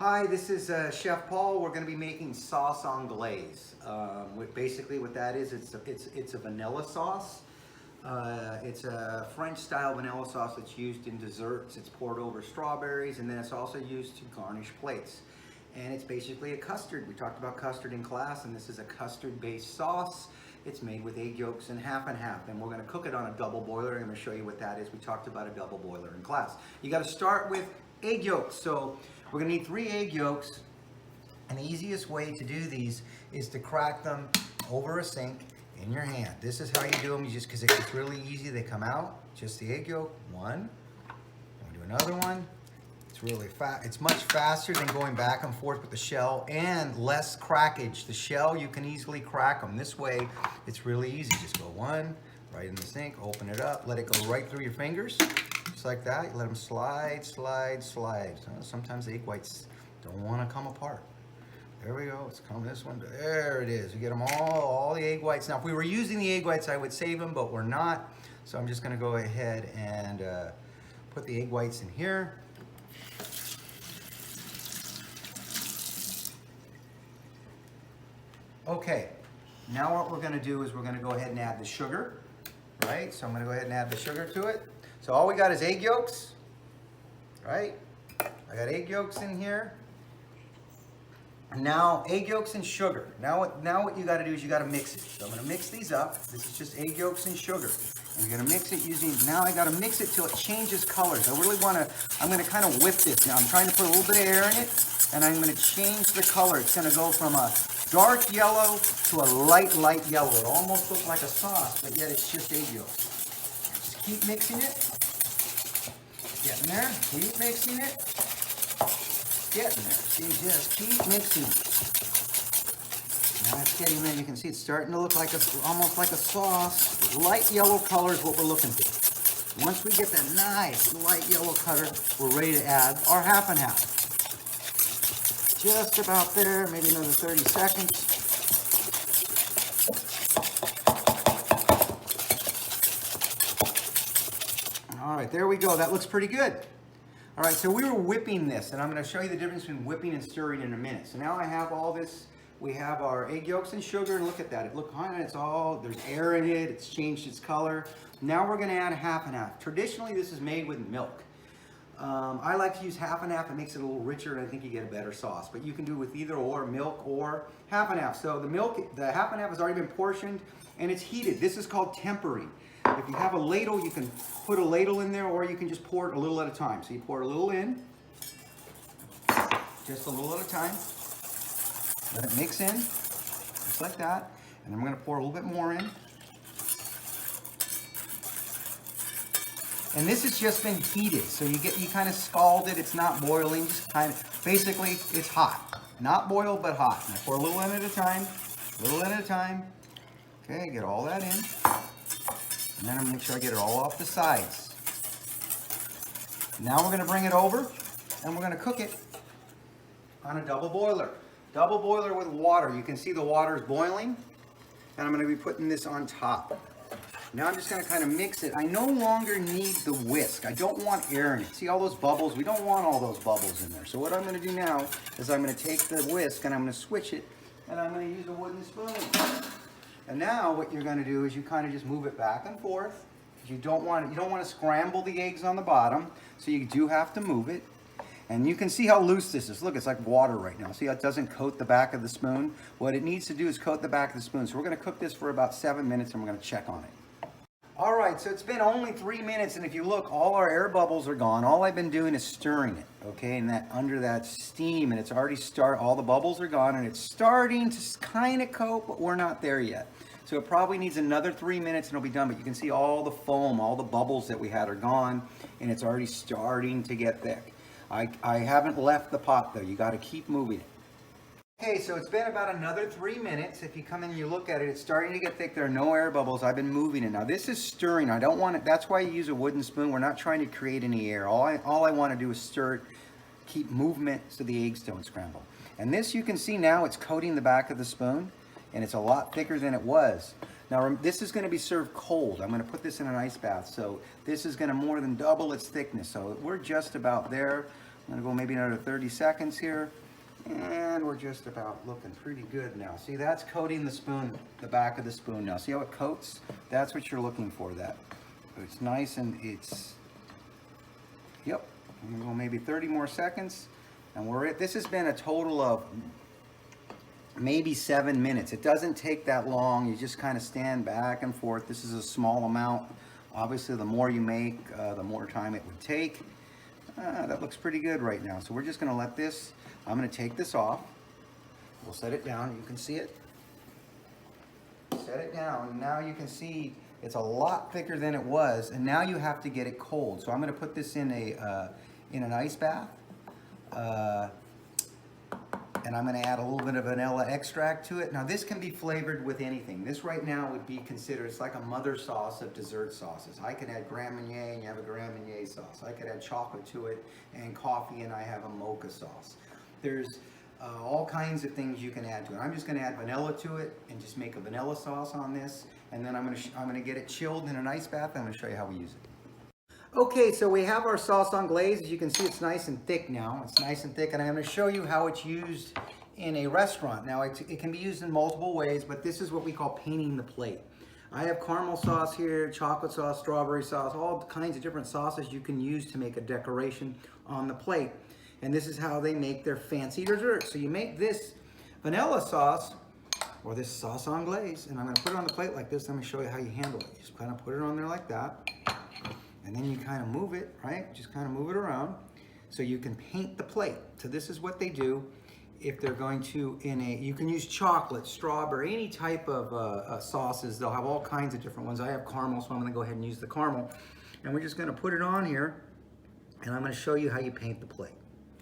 Hi, this is Chef Paul. We're going to be making sauce anglaise. Basically, what that is, it's a vanilla sauce. It's a French-style vanilla sauce that's used in desserts. It's poured over strawberries, and then it's also used to garnish plates. And it's basically a custard. We talked about custard in class, and this is a custard-based sauce. It's made with egg yolks and half, and we're going to cook it on a double boiler. I'm going to show you what that is. We talked about a double boiler in class. You got to start with egg yolks. So we're going to need 3 egg yolks, and the easiest way to do these is to crack them over a sink in your hand. This is how you do them, just because it's really easy. They come out, just the egg yolk, one, and we do another one. It's really fast. It's much faster than going back and forth with the shell, and less crackage. The shell, you can easily crack them. This way, it's really easy. Just go one, right in the sink, open it up, let it go right through your fingers, just like that. You let them slide, slide, slide. Sometimes the egg whites don't want to come apart. There we go. It's coming this one. There it is. You get them all the egg whites. Now, if we were using the egg whites, I would save them, but we're not. So I'm just going to go ahead and put the egg whites in here. Okay, now what we're going to do is we're going to go ahead and add the sugar, right? So I'm going to go ahead and add the sugar to it. So all we got is egg yolks, right? I got egg yolks in here. Now, egg yolks and sugar. Now what you got to do is you got to mix it. So I'm going to mix these up. This is just egg yolks and sugar. And you're going to mix it using, now I got to mix it till it changes colors. I really want to, I'm going to kind of whip this. Now I'm trying to put a little bit of air in it, and I'm going to change the color. It's going to go from a dark yellow to a light yellow. It almost looks like a sauce, but yet it's just egg yolks. Just keep mixing it. Getting there. Keep mixing it. Getting there. See, just keep mixing it. Now it's getting there. You can see it's starting to look like almost like a sauce. Light yellow color is what we're looking for. Once we get that nice light yellow color, we're ready to add our half and half. Just about there, maybe another 30 seconds. All right, there we go. That looks pretty good. All right, so we were whipping this, and I'm going to show you the difference between whipping and stirring in a minute. So now I have all this. We have our egg yolks and sugar, and look at that. There's air in it. It's changed its color. Now we're going to add half and half. Traditionally, this is made with milk. I like to use half and half. It makes it a little richer, and I think you get a better sauce. But you can do it with either or, milk or half and half. So the half and half has already been portioned, and it's heated. This is called tempering. If you have a ladle, you can put a ladle in there, or you can just pour it a little at a time. So you pour a little in, just a little at a time. Let it mix in, just like that. And then we're going to pour a little bit more in. And this has just been heated, so you kind of scald it. It's not boiling, just kind of, basically it's hot. Not boiled, but hot. And I pour a little in at a time, Okay, get all that in. And then I'm going to make sure I get it all off the sides. Now we're going to bring it over, and we're going to cook it on a double boiler. Double boiler with water. You can see the water is boiling, and I'm going to be putting this on top. Now I'm just going to kind of mix it. I no longer need the whisk. I don't want air in it. See all those bubbles? We don't want all those bubbles in there. So what I'm going to do now is I'm going to take the whisk and I'm going to switch it, and I'm going to use a wooden spoon. And now what you're going to do is you kind of just move it back and forth. You don't want to scramble the eggs on the bottom, so you do have to move it. And you can see how loose this is. Look, it's like water right now. See how it doesn't coat the back of the spoon? What it needs to do is coat the back of the spoon. So we're going to cook this for about 7 minutes, and we're going to check on it. All right, so it's been only 3 minutes, and if you look, all our air bubbles are gone. All I've been doing is stirring it, okay, and that under that steam, and it's already all the bubbles are gone, and it's starting to kind of coat, but we're not there yet. So it probably needs another 3 minutes, and it'll be done, but you can see all the foam, all the bubbles that we had are gone, and it's already starting to get thick. I haven't left the pot, though. You got to keep moving it. Okay, so it's been about another 3 minutes. If you come in and you look at it, it's starting to get thick. There are no air bubbles. I've been moving it. Now this is stirring. I don't want it. That's why you use a wooden spoon. We're not trying to create any air. All I want to do is stir it, keep movement so the eggs don't scramble. And this, you can see now, it's coating the back of the spoon, and it's a lot thicker than it was. Now this is going to be served cold. I'm going to put this in an ice bath, so this is going to more than double its thickness. So we're just about there. I'm gonna go maybe another 30 seconds here. And we're just about looking pretty good now. See, that's coating the spoon, the back of the spoon now. See how it coats? That's what you're looking for, that. It's nice and it's, yep. I'm gonna go maybe 30 more seconds. And we're at, this has been a total of maybe 7 minutes. It doesn't take that long. You just kind of stand back and forth. This is a small amount. Obviously, the more you make, the more time it would take. That looks pretty good right now. So we're just gonna let this, I'm gonna take this off. We'll set it down, you can see it. Set it down, now you can see it's a lot thicker than it was, and now you have to get it cold. So I'm gonna put this in an ice bath. And I'm going to add a little bit of vanilla extract to it. Now this can be flavored with anything. This right now would be considered, it's like a mother sauce of dessert sauces. I could add Grand Marnier and you have a Grand Marnier sauce. I could add chocolate to it and coffee and I have a mocha sauce. There's all kinds of things you can add to it. I'm just going to add vanilla to it and just make a vanilla sauce on this. And then I'm going to get it chilled in an ice bath. I'm going to show you how we use it. Okay, so we have our sauce anglaise. As you can see, it's nice and thick now. It's nice and thick, and I'm going to show you how it's used in a restaurant. Now, it can be used in multiple ways, but this is what we call painting the plate. I have caramel sauce here, chocolate sauce, strawberry sauce, all kinds of different sauces you can use to make a decoration on the plate. And this is how they make their fancy desserts. So you make this vanilla sauce, or this sauce anglaise, and I'm going to put it on the plate like this. Let me show you how you handle it. Just kind of put it on there like that. And then you kind of move it, right? Just kind of move it around so you can paint the plate. So this is what they do if they're going to, you can use chocolate, strawberry, any type of sauces. They'll have all kinds of different ones. I have caramel, so I'm gonna go ahead and use the caramel. And we're just gonna put it on here, and I'm gonna show you how you paint the plate.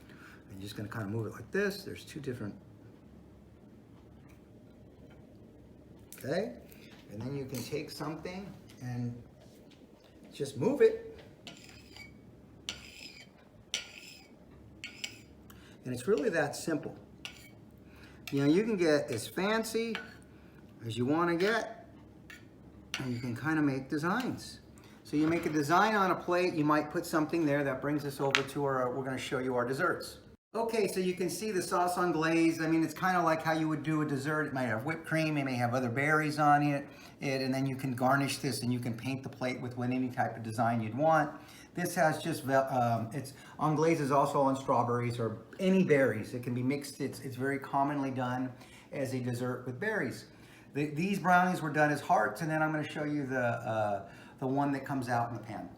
And you're just gonna kind of move it like this. There's two different, okay? And then you can take something and just move it. And it's really that simple. You know, you can get as fancy as you want to get, and you can kind of make designs. So you make a design on a plate, you might put something there. That brings us over to our, we're going to show you our desserts. Okay, so you can see the sauce anglaise. I mean, it's kind of like how you would do a dessert. It might have whipped cream, it may have other berries on it, and then you can garnish this and you can paint the plate with any type of design you'd want. This has just, it's anglaise is also on strawberries or any berries. It can be mixed. It's very commonly done as a dessert with berries. These brownies were done as hearts, and then I'm going to show you the one that comes out in the pan.